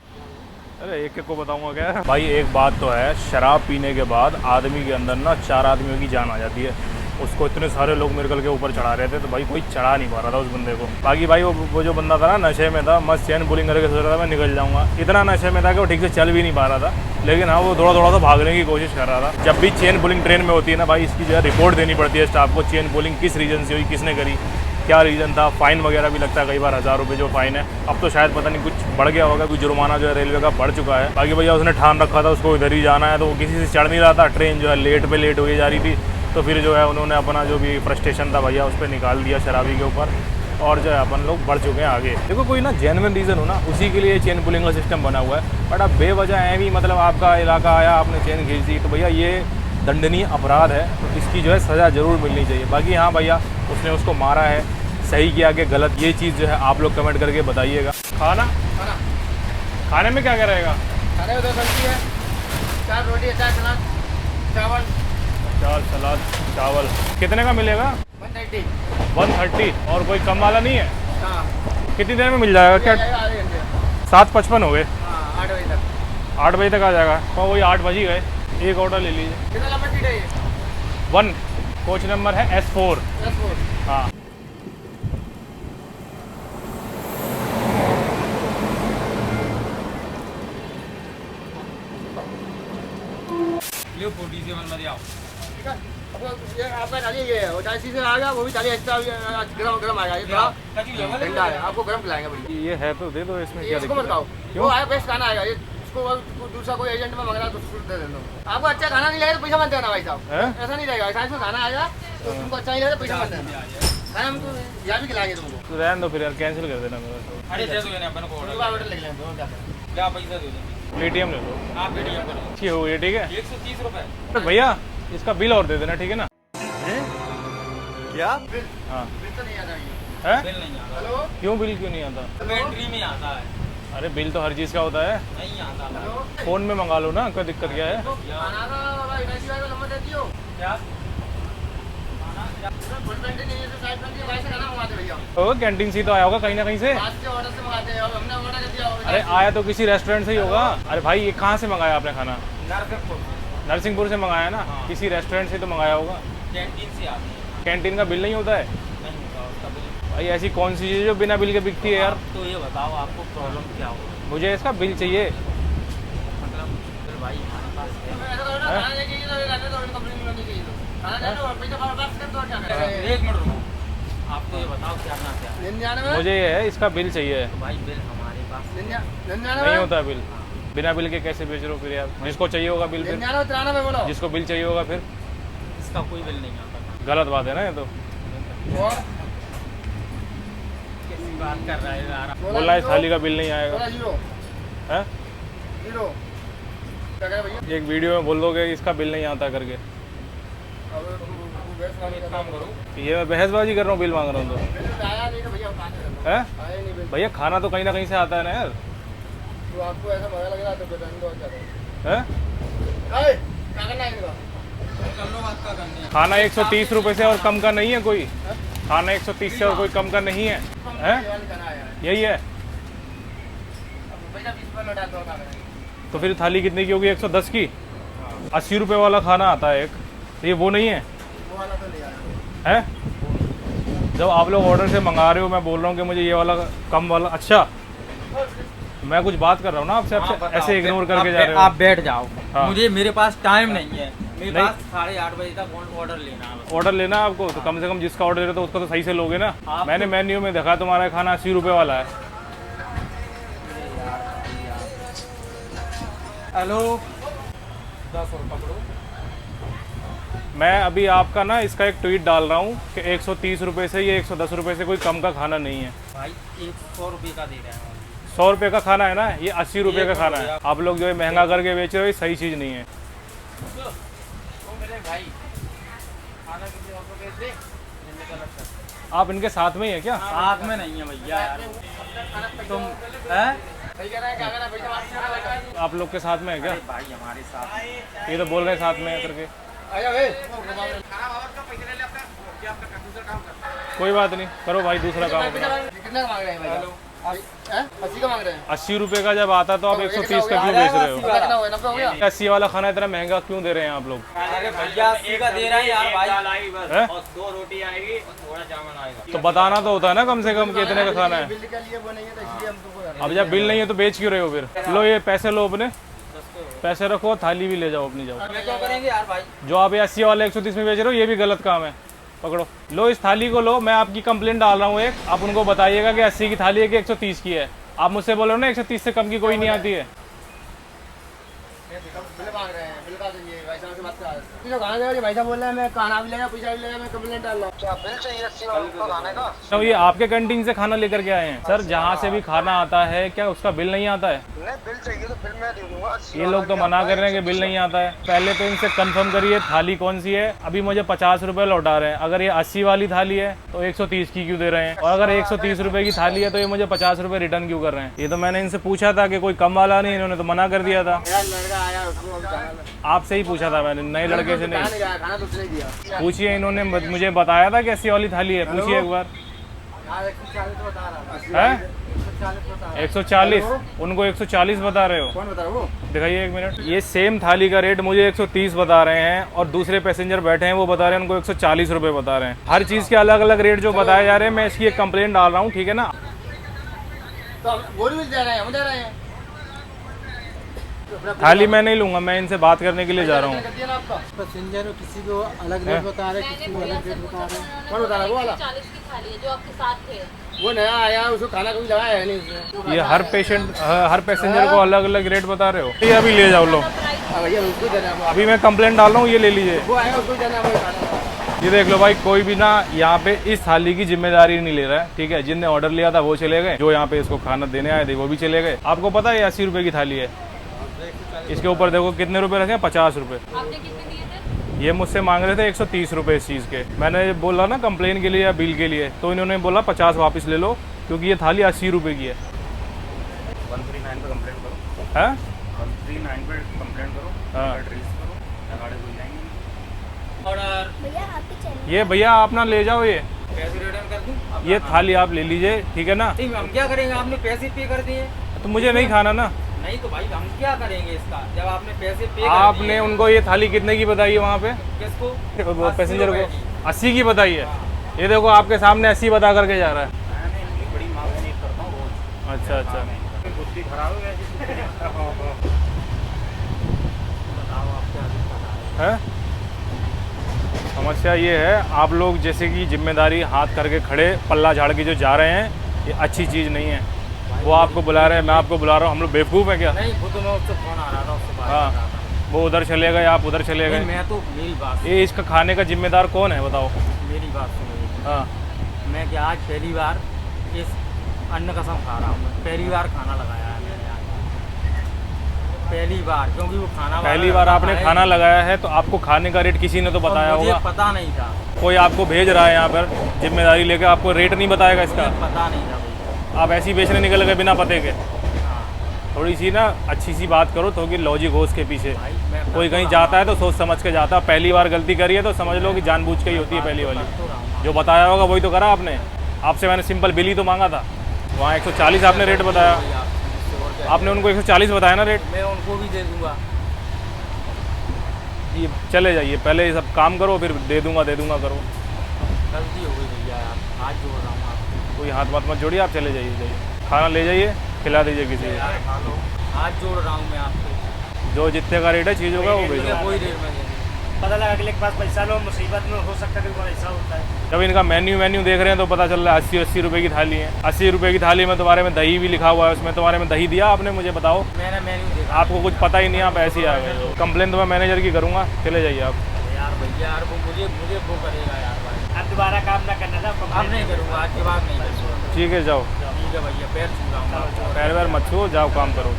S1: अरे एक एक को बताऊंगा क्या भाई। एक बात तो है, शराब पीने के बाद आदमी के अंदर ना 4 आदमियों की जान आ जाती है। उसको इतने सारे लोग मिलकर के ऊपर चढ़ा रहे थे, तो भाई कोई चढ़ा नहीं पा रहा था उस बंदे को। बाकी भाई वो जो बंदा था ना नशे में था, मस्त चेन पुलिंग करके सोच रहा था मैं निकल जाऊंगा। इतना नशे में था कि वो ठीक से चल भी नहीं पा रहा था, लेकिन हाँ वो थोड़ा थोड़ा तो भागने की कोशिश कर रहा था। जब भी चेन पुलिंग ट्रेन में होती है ना भाई, इसकी जो है रिपोर्ट देनी पड़ती है स्टाफ को, चेन पुलिंग किस रीज़न से हुई, किसने करी, क्या रीज़न था। फ़ाइन वगैरह भी लगता है कई बार, 1000 रुपये जो फ़ाइन है। अब तो शायद पता नहीं कुछ बढ़ गया होगा, कोई जुर्माना जो है रेलवे का बढ़ चुका है। बाकी भैया उसने ठान रखा था उसको इधर ही जाना है, तो वो किसी से चढ़ नहीं रहा था। ट्रेन जो है लेट पे लेट हुई जा रही थी, तो फिर जो है उन्होंने अपना जो भी फ्रस्ट्रेशन था भैया उस पर निकाल दिया शराबी के ऊपर, और जो है अपन लोग बढ़ चुके हैं आगे। देखो कोई ना जेन्युइन रीज़न हो ना, उसी के लिए चेन पुलिंग का सिस्टम बना हुआ है। बट अब बेवजह भी मतलब आपका इलाका आया, आपने चेन खींच दी, तो भैया ये दंडनीय अपराध है, तो इसकी जो है सज़ा ज़रूर मिलनी चाहिए। बाकी हाँ भैया उसने उसको मारा है, सही किया कि गलत, ये चीज़ जो है आप लोग कमेंट करके बताइएगा। खाना खाने में क्या क्या रहेगा?
S5: खाने में 2 सब्जी है, 4 रोटी, 4 सलाद, चावल।
S1: 4 सलाद चावल कितने का मिलेगा?
S5: 130।
S1: 130। और कोई कम वाला नहीं है?
S5: हाँ
S1: कितनी देर में मिल जाएगा क्या?
S5: आधे घंटे।
S1: 7:55 हो गए।
S5: हाँ 8 बजे तक।
S1: 8 बजे तक आ जाएगा, तो वही 8 बज ही गए। एक ऑर्डर ले लीजिए।
S5: कितना लंबा सीट है ये?
S1: 1 कोच नंबर है S4।
S5: 10
S1: हाँ
S2: ले 40 से मन मत आओ।
S5: ये आपका थाली ये है, और 40 से आ गया, वो भी थाली एक्स्ट्रा गरम आएगा, ये थोड़ा ठंडा है, आपको गरम खिलाएंगे बढ़िया।
S1: ये है तो दे दो, इसमें
S5: ये
S1: क्या
S5: इसको मत खाओ, वो आया बेस्ट खाना आएगा, ये इसको दूसरा कोई एजेंट में मंगना तो उसको दे देना। आपको अच्छा खाना नहीं लगेगा तो पैसा मत देना भाई साहब, ऐसा नहीं रहेगा। ऐसा इसमें खाना आएगा तो तुमको अच्छा नहीं लगेगा तो पैसा मत देना, खाना हम तो यहाँ भी खिलाएंगे तुमको।
S1: तो रहने दो फिर यार, कैंसिल कर देना मेरा।
S3: अरे दे दो यार अपन को
S5: ऑर्डर लिख लेंगे, और क्या करें।
S3: क्या पैसा दे दो
S1: पेटीएम ले लो,
S3: आप पेटीएम करो।
S1: ठीक हो गया, ठीक है
S3: 130 रुपए।
S1: तो भैया इसका बिल और दे देना, ठीक है ना?
S4: क्या
S1: हाँ
S5: बिल तो नहीं आता ये।
S1: है,
S3: बिल नहीं आता,
S5: हेलो
S1: क्यों बिल क्यों नहीं आता?
S3: बैटरी में आता है,
S1: अरे बिल तो हर चीज़ का होता है,
S3: नहीं आता।
S1: फ़ोन में मंगा लो ना, कोई दिक्कत क्या है?
S5: खाना का वाला इलायची वाला नंबर दे दियो।
S3: क्या
S5: फुल पेंट नहीं है तो साइड पेंट के भाई से खाना मंगाते भैया,
S1: तो कैंटीन से ही तो आया होगा कहीं ना कहीं से।
S5: आज के ऑर्डर से मंगाते हैं, और हमने ऑर्डर कर दिया।
S1: अरे आया तो किसी रेस्टोरेंट से ही होगा। अरे भाई ये कहाँ से मंगाया आपने खाना? नरसिंहपुर से मंगाया ना, किसी रेस्टोरेंट से तो मंगाया होगा।
S3: कैंटीन से आते हैं,
S1: कैंटीन का बिल नहीं होता है
S3: नहीं होता उसका बिल।
S1: भाई? ऐसी कौन सी चीज़ है जो बिना बिल के बिकती है यार?
S3: तो ये बताओ आपको प्रॉब्लम क्या हो?
S1: मुझे इसका बिल चाहिए।
S3: मतलब फिर भाई हमारे पास है।
S5: ऐसा करो ना, खाना चाहिए तो रहने दो, कंप्लेंट नहीं होनी चाहिए तो खाना दे दो, पैसा वापस कर दो, और क्या करें।
S3: एक मिनट रुको, आपको ये बताओ क्या करना क्या है?
S5: 99
S1: मुझे ये है, इसका बिल चाहिए।
S3: तो भाई बिल हमारे पास
S5: 99
S1: नहीं होता बिल, बिना बिल के कैसे बेच रहे हो फिर यार? जिसको चाहिए होगा बिल, फिर
S5: 93 बोलो।
S1: जिसको बिल चाहिए होगा फिर
S3: इसका कोई बिल नहीं आता।
S1: गलत बात है ना ये तो।
S5: और
S3: कैसी बात कर रहा है यार?
S1: बोला इस थाली का बिल नहीं आएगा
S5: बोला 0
S1: है?
S5: 0 क्या करें भैया?
S1: एक वीडियो में बोल दोगे इसका बिल नहीं आता करके,
S5: अब तुम बेस्ट काम
S3: एक काम करो,
S1: ये मैं बहसबाजी कर रहा हूँ बिल मांग रहा हूँ तो?
S5: बिल आया नहीं तो भैया कहाँ से करना?
S1: है
S5: आया नहीं बिल,
S1: भैया, खाना तो कहीं ना कहीं से आता है ना यार।
S5: तो आपको ऐसा मजा लग रहा है तो बताने दो, क्या करें।
S1: है
S5: क्या करना है इनका?
S3: कर लो बात का करनी है।
S1: खाना 130 रुपये से और कम का नहीं है कोई, खाना 130 से और कोई कम का नहीं है, हैं?
S5: करना है यार।
S1: यही है।
S5: अब पैसा 20 रुपये लौटा दो, क्या करें।
S1: तो फिर थाली कितने की होगी? 110 की। 80 रुपये वाला खाना आता है एक, तो ये वो नहीं है,
S5: वो वाला तो नहीं आया।
S1: है? जब आप लोग ऑर्डर से मंगा रहे हो, मैं बोल रहा हूँ कि मुझे ये वाला कम वाला। अच्छा, मैं कुछ बात कर रहा हूँ ना आपसे, ऐसे इग्नोर करके जा रहे हो।
S3: आप बैठ जाओ,
S1: हाँ।
S3: मुझे मेरे पास टाइम नहीं है, मेरे
S1: नहीं।
S3: पास 8:30 बजे तक ऑर्डर लेना है बस।
S1: ऑर्डर लेना है आपको, तो कम से कम जिसका ऑर्डर दे रहे हो उसका तो सही से लोगे ना। मैंने मेन्यू में देखा तुम्हारा खाना 80 रुपये वाला है।
S3: हेलो 10 और पकड़ो।
S1: मैं अभी आपका ना इसका एक ट्वीट डाल रहा हूँ कि 130 रुपये से या 110 रुपये से कोई कम का खाना नहीं है।
S3: भाई 100 रुपये का दे रहे हैं
S1: 100 रुपये का खाना है ना, ये 80 रुपये का खाना है। आप लोग जो है महंगा करके बेच रहे हो, ये सही चीज़ नहीं है।
S3: तो मेरे भाई खाना किसी और को भेज दे, जिनमें गलत कर।
S1: आप इनके साथ में ही है क्या?
S3: साथ में नहीं है भैया यार, तुम है
S5: सही कह रहा है, क्या करें, पैसा वापस कर दो।
S1: आप लोग के साथ में है क्या?
S3: भाई हमारे साथ।
S1: ये तो बोल रहे हैं साथ में है करके।
S5: आजा भाई,
S1: कोई बात नहीं, करो भाई दूसरा काम अपना।
S5: कितना मांग रहे हैं भाई? 80 का मांग रहे हैं।
S1: 80 रुपये का जब आता तो आप 130 का क्यों बेच रहे हो?
S5: कितना हुआ? 90 हो गया।
S1: 80 वाला खाना इतना महंगा क्यों दे रहे हैं आप लोग?
S3: अरे भैया 80 का दे रहे हैं यार भाई,
S1: है?
S3: और 2 रोटी आएगी और थोड़ा जामुन आएगा।
S1: तो बताना तो होता है ना कम से कम कितने का खाना है।
S5: बिल के लिए वो नहीं है तो इसलिए हम तुमको
S1: अब जब बिल नहीं है तो बेच क्यों रहे हो फिर? लो ये पैसे लो अपने, पैसे रखो, थाली भी ले जाओ अपनी जाओ।
S3: क्या करेंगे यार भाई?
S1: जो आप ये 80 वाले 130 में बेच रहे हो, ये भी गलत काम है। पकड़ो, लो इस थाली को लो, मैं आपकी कंप्लेंट डाल रहा हूँ एक। आप उनको बताइएगा कि 80 की थाली है कि 130 की है। आप मुझसे बोलो ना 130 से कम की कोई नहीं आती है।
S5: बिल मांग रहे हैं, बिल का चाहिए भाई साहब से बात करा। किसी खाना देगा, भाई साहब बोल रहे हैं मैं खाना भी लेगा, पैसा भी लेगा, मैं कंप्लेंट डाल रहा हूँ। क्या बिल चाहिए 80 का खाने का?
S1: तो ये आपके कैंटीन से खाना लेकर के आए हैं? सर जहाँ से भी खाना आता है क्या उसका बिल नहीं आता है?
S5: नहीं, बिल चाहिए तो बिल मैं दे दूंगा।
S1: ये लोग तो मना कर रहे हैं कि बिल नहीं आता है। पहले तो इनसे कंफर्म करिए थाली कौन सी है। अभी मुझे 50 रुपये लौटा रहे हैं। अगर ये 80 वाली थाली है तो 130 की क्यों दे रहे हैं? और अगर 130 रुपये की थाली है तो ये मुझे 50 रुपये रिटर्न क्यों कर रहे हैं? ये तो मैंने इनसे पूछा था कि कोई कम वाला नहीं, इन्होंने तो मना कर दिया था।
S5: मेरा लड़का आया, उसको
S1: आपसे ही पूछा था मैंने, नए लड़के से नहीं।
S5: खाना तो उसने दिया।
S1: पूछिए, इन्होंने मुझे बताया था कि 80 वाली थाली है। पूछिए एक बार।
S5: यार 140 बता रहा
S1: है
S5: 140 बता रहा
S1: 140, उनको 140 बता रहे हो?
S5: कौन बता रहा वो?
S1: दिखाइए एक मिनट। ये सेम थाली का रेट मुझे 130 बता रहे हैं और दूसरे पैसेंजर बैठे हैं वो बता रहे हैं उनको 140 रुपये बता रहे हैं। हर चीज़ के अलग अलग रेट जो बताए जा रहे हैं, मैं इसकी एक कंप्लेंट डाल रहा हूँ, ठीक है ना?
S5: तो हम बोल भी दे रहे हैं, हम दे रहे हैं।
S1: थाली मैं नहीं लूँगा, मैं इनसे बात करने के लिए जा रहा हूँ।
S5: कर दिया ना आपका
S7: पैसेंजर किसी को अलग रेट बता रहे, किसी को अलग रेट बता रहे।
S5: कौन बता रहा है? वो वाला
S8: 40 की थाली है जो आपके साथ थे।
S5: वो नया आया, उसको खाना कभी लगाया है नहीं उसने।
S1: ये हर पैसेंजर को अलग अलग रेट बता रहे हो? ये अभी ले जाओ लो,
S5: हाँ भैया उसको देना है,
S1: अभी मैं कंप्लेंट डाल रहा हूँ, ये ले लीजिए।
S5: वो आएगा उसको देना है खाना।
S1: ये देख लो भाई, कोई भी ना यहाँ पे इस थाली की जिम्मेदारी नहीं ले रहा है, ठीक है। जिनने ऑर्डर लिया था वो चले गए, जो यहाँ पे इसको खाना देने आए थे वो भी चले गए। आपको पता है ये 80 रुपए की थाली है, इसके ऊपर देखो कितने रुपए रखे हैं, 50 रुपए।
S8: आपने कितने दिए थे?
S1: ये मुझसे मांग रहे थे 130 रुपए इस चीज़ के। मैंने बोला ना कंप्लेन के लिए या बिल के लिए, तो इन्होंने बोला 50 वापस ले लो, क्योंकि ये थाली 80 रुपए की है।
S2: 139 पे कंप्लेंट करो,
S1: हैं?
S2: 139 पे कंप्लेंट करो,
S1: हाँ।
S2: ट्रेस करो, गाड़ी धुल जाएंगे।
S1: ये भैया आप ना ले जाओ, ये
S2: पैसे रिटर्न कर दूं?
S1: ये थाली आप ले लीजिए, ठीक है ना।
S2: नहीं, हम क्या करेंगे? आपने पैसे पे कर दिए।
S1: तो मुझे नहीं खाना ना।
S2: नहीं तो भाई हम क्या करेंगे इसका, जब आपने पैसे पे कर
S1: आपने
S2: दिए।
S1: उनको ये थाली कितने की बताई है वहाँ पे?
S2: किसको?
S1: वो
S2: 80
S1: पैसेंजर
S2: रुपए
S1: को 80 की बताई है। ये देखो आपके सामने 80 बता करके जा रहा है।
S2: मैंने इनकी बड़ी मांग नहीं करता हूँ रोज।
S1: अच्छा अच्छा।
S2: बुद्धि खराब हो गया। बताओ आप क्या दिक्कत है?
S1: है समस्या ये है, आप लोग जैसे कि जिम्मेदारी हाथ करके खड़े पल्ला झाड़ के जो जा रहे हैं, ये अच्छी चीज़ नहीं है। वो आपको बुला रहे हैं, मैं आपको बुला रहा हूँ, हम लोग बेवकूफ़ हैं क्या?
S2: नहीं, वो तो मैं उससे फोन आ रहा था, उससे बात कर
S1: हाँ,
S2: रहा था।
S1: वो उधर चले गए, आप उधर चले
S2: नहीं,
S1: गए।
S2: मैं तो मेरी बात
S1: ये इसका खाने का जिम्मेदार कौन है बताओ?
S2: मेरी बात सुनो।
S1: हाँ,
S2: मैं क्या आज पहली बार इस अन्न कसम खा रहा हूँ, पहली बार खाना लगाया है मैंने आज, पहली बार, क्योंकि वो खाना
S1: पहली बार आपने खाना लगाया है तो आपको खाने का रेट किसी ने तो बताया
S2: मुझे
S1: होगा।
S2: पता नहीं था,
S1: कोई आपको भेज रहा है यहाँ पर जिम्मेदारी लेके, आपको रेट नहीं बताएगा इसका।
S2: मुझे पता नहीं था भैया।
S1: आप ऐसे ही बेचने निकल गए बिना पते के।
S2: हाँ,
S1: थोड़ी सी ना अच्छी सी बात करो, थोड़ी लॉजिक हो उसके पीछे।
S2: भाई मैं
S1: कोई कहीं जाता है तो सोच समझ के जाता है। पहली बार गलती करी है तो समझ लो कि जानबूझ के ही होती है पहली वाली।
S2: तो रहा हूँ।
S1: जो बताया होगा वही तो करा आपने। आपसे मैंने सिंपल बिल ही तो मांगा था, वहाँ 140 आपने रेट बताया।
S2: भाई, आप मुझसे और क्या?
S1: आपने उनको 140 बताया ना रेट।
S2: मैं उनको भी दे दूंगा।
S1: ये चले जाइए, पहले ये सब काम करो, फिर दे दूंगा करो।
S2: गलती हो गई भैया, आप हाथ जोड़ रहा हूँ आपको।
S1: कोई हाथ वाथ मत जोड़िए, आप चले जाइए। खाना ले जाइए, खिला दीजिए किसी को।
S2: यार खा लो, हाथ जोड़ रहा हूँ मैं आपको।
S1: जो जितने का रेट है चीज़ों का वो भेजो।
S2: कोई रेट में नहीं।
S7: पता लगा अगले के पास पैसा लो, मुसीबत में हो सकता है कि ऐसा होता है।
S1: जब इनका मेन्यू देख रहे हैं तो पता चल रहा है 80 रुपए की थाली है। 80 रुपए की थाली में तुम्हारे में दही भी लिखा हुआ है, उसमें तुम्हारे में दही दिया आपने? मुझे बताओ,
S2: मैंने मेन्यू देखा।
S1: आपको कुछ पता ही नहीं, आप ऐसे ही आ गए। कंप्लेन तो मैं मैनेजर की करूँगा, चले जाइए आप।
S2: यार भैया यार, वो मुझे वो करेगा यार भाई।
S7: अब दोबारा काम ना करना था।
S2: अब नहीं करूँगा, आज के बाद नहीं करूँगा।
S1: ठीक है जाओ।
S2: ठीक है भैया, पैर छू रहा हूँ।
S1: पैर वैर मत छुओ, जाओ काम करो।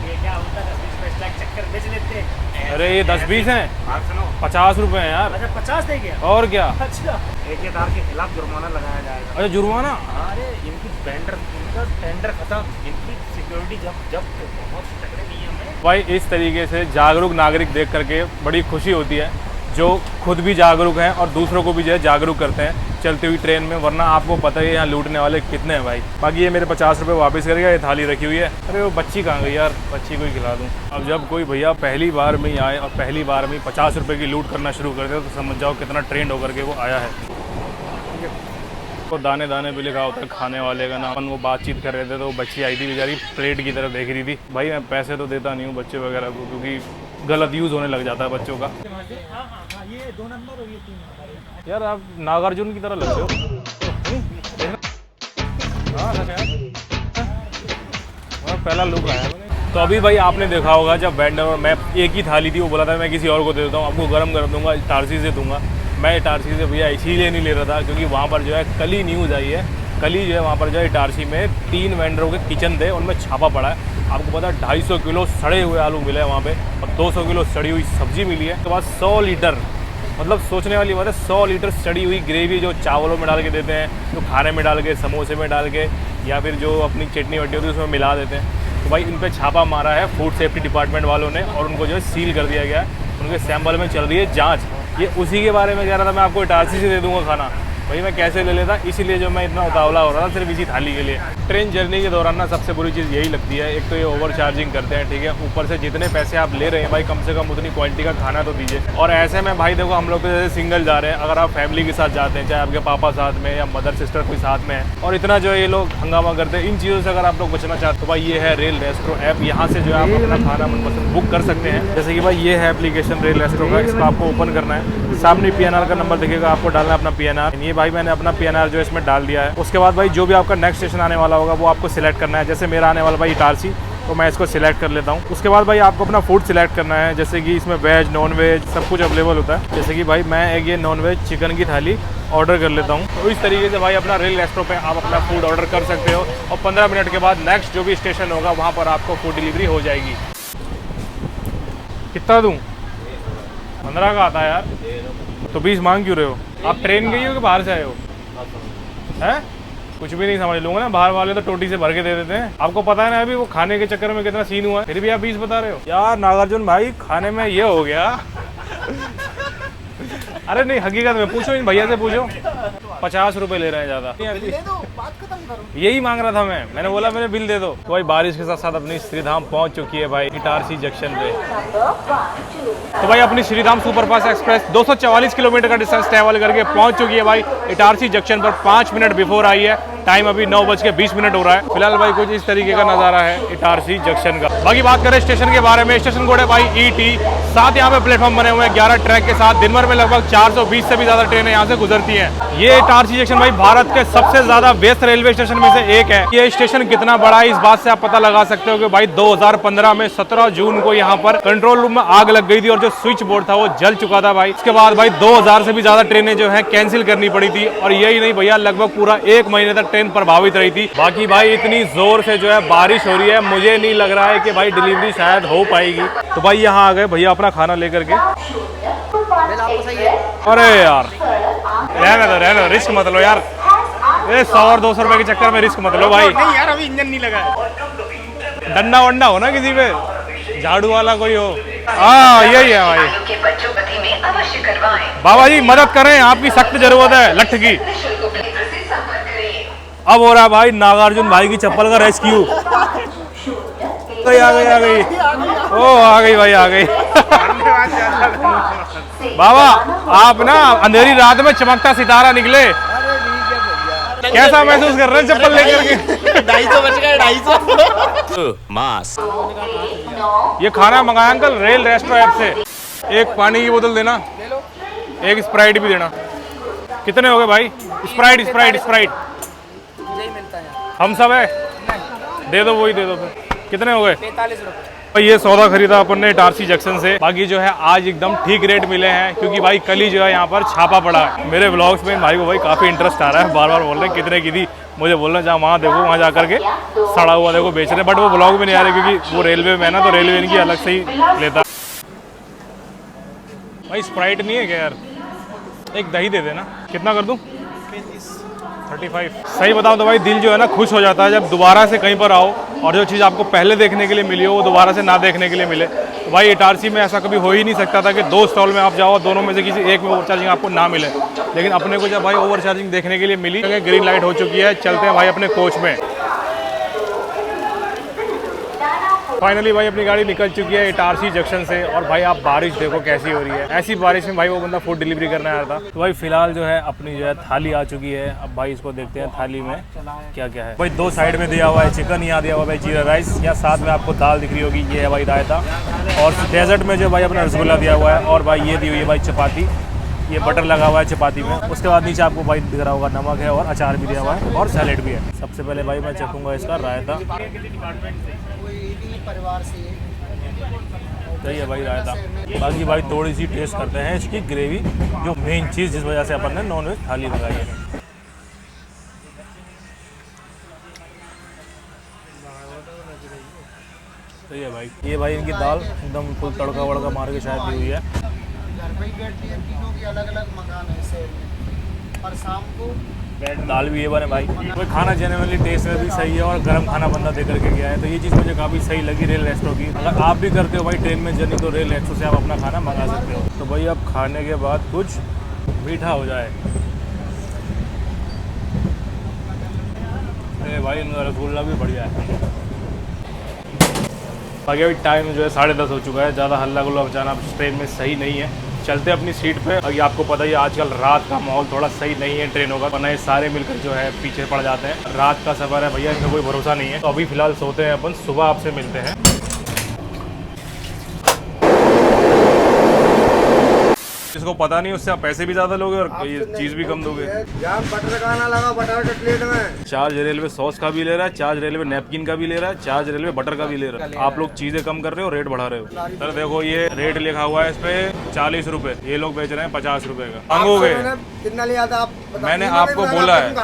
S7: ये क्या होता है, 10-20 पैसे का चक्कर बेच लेते हैं।
S1: अरे ये 10-20 हैं, 50 रुपए हैं यार।
S7: अच्छा 50 दे गया।
S1: और क्या?
S7: अच्छा,
S2: ठेकेदार के खिलाफ जुर्माना लगाया जाएगा।
S1: अच्छा जुर्माना?
S2: अरे इनकी इनका टेंडर खत्म, इनकी सिक्योरिटी जब बहुत तगड़े नियम है।
S1: भाई इस तरीके से जागरूक नागरिक देख करके बड़ी खुशी होती है, जो खुद भी जागरूक हैं और दूसरों को भी जो है जागरूक करते हैं चलती हुई ट्रेन में। वरना आपको पता ही है यहाँ लूटने वाले कितने हैं भाई। बाकी ये मेरे 50 रुपये वापस कर गया, ये थाली रखी हुई है। अरे वो बच्ची कहाँ गई यार, बच्ची को ही खिला दूँ। अब जब कोई भैया पहली बार में ही आए और पहली बार में ही 50 रुपये की लूट करना शुरू कर दे तो समझ जाओ कितना ट्रेंड होकर के वो आया है। तो दाने दाने पे लिखा होता है खाने वाले का नाम। वो बातचीत कर रहे थे तो वो बच्ची आई थी बेचारी, प्लेट की तरफ देख रही थी। भाई मैं पैसे तो देता नहीं हूँ बच्चे वगैरह को, क्योंकि गलत यूज़ होने लग जाता है बच्चों का।
S7: ये 2 नंबर और ये 3 नंबर।
S1: यार आप नागार्जुन की तरह लग रहे हो। हाँ, पहला लुक आया। तो अभी भाई आपने देखा होगा जब वेंडर, मैं एक ही थाली थी, वो बोला था मैं किसी और को दे देता हूँ, आपको गर्म कर दूंगा, इटारसी से दूंगा। मैं इटारसी से भैया इसीलिए नहीं ले रहा था क्योंकि वहाँ पर जो है कल ही न्यूज़ आई है, कल ही जो है वहाँ पर जो है इटारसी में 3 वेंडरों के किचन थे, उनमें छापा पड़ा है। आपको पता है 250 किलो सड़े हुए आलू मिले हैं वहाँ पे और 200 किलो सड़ी हुई सब्जी मिली है। उसके बाद 100 लीटर, मतलब सोचने वाली बात है, 100 लीटर सड़ी हुई ग्रेवी जो चावलों में डाल के देते हैं, जो खाने में डाल के, समोसे में डाल के, या फिर जो अपनी चटनी वट्टी होती है उसमें मिला देते हैं। तो भाई इन पे छापा मारा है फूड सेफ्टी डिपार्टमेंट वालों ने और उनको जो है सील कर दिया गया है। उनके सैंपल में चल रही है जाँच। ये उसी के बारे में कह रहा था मैं आपको इटारसी से दे दूँगा खाना। भाई मैं कैसे ले लेता, इसीलिए जो मैं इतना उतावला हो रहा था सिर्फ इसी थाली के लिए। ट्रेन जर्नी के दौरान ना सबसे बुरी चीज़ यही लगती है, एक तो ये ओवर चार्जिंग करते हैं, ठीक है, ऊपर से जितने पैसे आप ले रहे हैं भाई कम से कम उतनी क्वालिटी का खाना तो दीजिए। और ऐसे में भाई देखो हम लोग तो जैसे सिंगल जा रहे हैं, अगर आप फैमिली के साथ जाते हैं, चाहे आपके पापा साथ में या मदर सिस्टर कोई साथ में है, और इतना जो है ये लोग हंगामा करते हैं, इन चीज़ों से अगर आप लोग बचना चाहते हो भाई ये है रेल रेस्ट्रो ऐप। यहाँ से जो है आप अपना खाना मनपसंद बुक कर सकते हैं। जैसे कि भाई ये है एप्लीकेशन रेल रेस्ट्रो का, इसको आपको ओपन करना है, सामने PNR का नंबर दिखेगा, आपको डालना है अपना PNR। ये भाई मैंने अपना PNR जो है इसमें डाल दिया है। उसके बाद भाई जो भी आपका नेक्स्ट स्टेशन आने वाला होगा वो आपको सिलेक्ट करना है। जैसे मेरा आने वाला भाई इटारसी, तो मैं इसको सिलेक्ट कर लेता हूँ। उसके बाद भाई आपको अपना फूड सिलेक्ट करना है, जैसे कि इसमें वेज नॉन वेज सब कुछ अवेलेबल होता है। जैसे कि भाई मैं एक ये नॉन वेज चिकन की थाली ऑर्डर कर लेता हूँ। तो इस तरीके से भाई अपना रेल रेस्ट्रो पे आप अपना फूड ऑर्डर कर सकते हो और 15 मिनट के बाद नेक्स्ट जो भी स्टेशन होगा वहाँ पर आपको फूड डिलीवरी हो जाएगी। कितना दूँ? 15 का आता है यार, तो 20 मांग क्यों रहे हो? आप ट्रेन गई हो कि बाहर से आए हो? हैं? कुछ भी नहीं समझ लूंगा ना, बाहर वाले तो टोटी से भर के दे देते हैं। आपको पता है ना अभी वो खाने के चक्कर में कितना सीन हुआ है, फिर भी आप 20 बता रहे हो यार। नागार्जुन भाई खाने में ये हो गया अरे नहीं हकीकत में पूछो, इन भैया से पूछो, 50 रुपए ले रहे हैं ज़्यादा। यही मांग रहा था मैंने बोला मेरे बिल दे दो। तो भाई बारिश के साथ साथ अपनी श्रीधाम पहुंच चुकी है भाई इटारसी जंक्शन पे। तो भाई अपनी श्रीधाम सुपरफास्ट एक्सप्रेस 244 किलोमीटर का डिस्टेंस ट्रैवल करके पहुंच चुकी है भाई इटारसी जंक्शन पर। 5 मिनट बिफोर आई है, टाइम अभी 9:20 हो रहा है। फिलहाल भाई कुछ इस तरीके का नज़ारा है इटारसी जंक्शन का। बाकी बात करें स्टेशन के बारे में, स्टेशन कोड है भाई ET। 7 यहाँ पे प्लेटफॉर्म बने हुए हैं 11 ट्रैक के साथ। दिन भर में लगभग 420 से भी ज़्यादा ट्रेनें यहाँ से गुजरती हैं। ये इटारसी जंक्शन भाई भारत के सबसे ज़्यादा व्यस्त रेलवे स्टेशन में से एक है। ये स्टेशन कितना बड़ा है इस बात से आप पता लगा सकते हो कि भाई 2015 में 17 जून को यहाँ पर कंट्रोल रूम में आग लग गई थी और जो स्विच बोर्ड था वो जल चुका था भाई। इसके बाद भाई 2000 से भी ज़्यादा ट्रेनें जो है कैंसिल करनी पड़ी थी। और यही नहीं भैया, लगभग पूरा 1 महीने तक ट्रेन प्रभावित रही थी। बाकी भाई इतनी जोर से जो है बारिश हो रही है, मुझे नहीं लग रहा है कि भाई डिलीवरी शायद हो पाएगी। तो भाई यहाँ आ गए भैया अपना खाना लेकर के। अरे यार रहने दो, रिस्क मत लो यार, 100 और 200 रुपए के चक्कर में रिस्क मत लो भाई।
S7: नहीं यार अभी इंजन नहीं लगा है।
S1: डंडा वंडा हो ना किसी पे, झाड़ू वाला कोई हो। हाँ यही है भाई। बाबा जी मदद करें, आपकी सख्त जरूरत है लठ की। अब हो रहा है भाई नागार्जुन भाई की चप्पल का रेस्क्यू। आ गई ओ आ गई भाई आ गई बाबा आप ना अंधेरी रात में चमकता सितारा निकले। कैसा महसूस कर रहे हैं चप्पल लेकर के?
S3: 250 बच गए, 250
S1: ये खाना मंगाया अंकल रेल रेस्ट्रो ऐप से। एक पानी की बोतल देना, एक स्प्राइट भी देना। कितने हो गए भाई? स्प्राइट हम सब है, दे दो वही दे दो। फिर कितने हो गए?
S5: 45 रुपये।
S1: ये सौदा खरीदा अपन ने इटारसी जंक्शन से। बाकी जो है आज एकदम ठीक रेट मिले हैं, क्योंकि भाई कल ही जो है यहाँ पर छापा पड़ा है। मेरे व्लॉग्स में भाई को भाई काफ़ी इंटरेस्ट आ रहा है, बार बार बोल रहे हैं कितने की थी। मुझे बोल रहे हैं जहाँ वहाँ देखो, वहाँ जा करके सड़ा हुआ देखो बेच रहे हैं, बट वो व्लॉग में नहीं आ रहे क्योंकि वो रेलवे में है ना, तो रेलवे इनकी अलग से ही लेता। भाई स्प्राइट नहीं है क्या यार? एक दही दे देना। कितना कर दूँ? 35। सही बताओ तो भाई दिल जो है ना खुश हो जाता है जब दोबारा से कहीं पर आओ और जो चीज़ आपको पहले देखने के लिए मिली हो वो दोबारा से ना देखने के लिए मिले। तो भाई इटारसी में ऐसा कभी हो ही नहीं सकता था कि 2 स्टॉल में आप जाओ, दोनों में से किसी एक में ओवरचार्जिंग आपको ना मिले। लेकिन अपने को जब भाई ओवरचार्जिंग देखने के लिए मिली, ग्रीन लाइट हो चुकी है, चलते हैं भाई अपने कोच में। फाइनली भाई अपनी गाड़ी निकल चुकी है इटारसी जंक्शन से। और भाई आप बारिश देखो कैसी हो रही है। ऐसी बारिश में भाई वो बंदा फूड डिलीवरी करने आया था। तो भाई फिलहाल जो है अपनी जो है थाली आ चुकी है। अब भाई इसको देखते हैं थाली में क्या क्या है। भाई 2 साइड में दिया हुआ है चिकन, यहाँ दिया हुआ है भाई जीरा राइस, या साथ में आपको दाल दिख रही होगी, ये है भाई रायता। और डेजर्ट में जो भाई अपना रसगुल्ला दिया हुआ है, और भाई ये दी हुई है भाई चपाती, ये बटर लगा हुआ है चपाती में। उसके बाद नीचे आपको भाई दिख रहा होगा नमक है, और अचार भी दिया हुआ है, और सैलेड भी है। सबसे पहले भाई मैं चखूँगा इसका रायता। सही है भाई रायता। बाकी भाई थोड़ी सी टेस्ट करते हैं इसकी ग्रेवी, जो मेन चीज़ जिस वजह से अपन ने नॉन वेज थाली मंगाई है। सही है भाई। ये भाई इनकी दाल एकदम फुल तड़का वड़का मार के शायद दी हुई है।
S5: और शाम को
S1: दाल भी ये बने भाई। कोई खाना जेन्युइनली टेस्ट में भी सही है, और गर्म खाना बंदा दे करके गया है, तो ये चीज़ मुझे काफ़ी सही लगी रेल रेस्ट्रो की। अगर आप भी करते हो भाई ट्रेन में जर्नी, तो रेल रेस्ट्रो से आप अपना खाना मंगा सकते हो। तो भाई अब खाने के बाद कुछ मीठा हो जाए। भाई इनका रसगुल्ला भी बढ़िया है। बाकी अभी टाइम जो है 10:30 हो चुका है। ज़्यादा हल्ला गुल्ला मचाना ट्रेन में सही नहीं है। चलते अपनी सीट पे। अभी आपको पता ही है आजकल रात का माहौल थोड़ा सही नहीं है ट्रेनों का, वरना ये सारे मिलकर जो है पीछे पड़ जाते हैं। रात का सफ़र है भैया, इनका कोई भरोसा नहीं है। तो अभी फ़िलहाल सोते हैं अपन, सुबह आपसे मिलते हैं। जिसको पता नहीं उससे आप पैसे भी ज़्यादा लोगे और ये चीज़ भी कम दोगे।
S5: बटर खाना लगा, बटर कटलेट में
S1: चार्ज रेलवे सॉस का भी ले रहा है, चार्ज रेलवे नैपकिन का भी ले रहा है, चार्ज रेलवे बटर का भी ले रहा है। आप लोग चीज़ें कम कर रहे हो, रेट बढ़ा रहे हो। सर देखो ये रेट लिखा हुआ है इस पे 40 रुपये, ये लोग बेच रहे हैं 50 रुपये का। मांगोगे
S5: कितना लिया था आप?
S1: मैंने आपको बोला है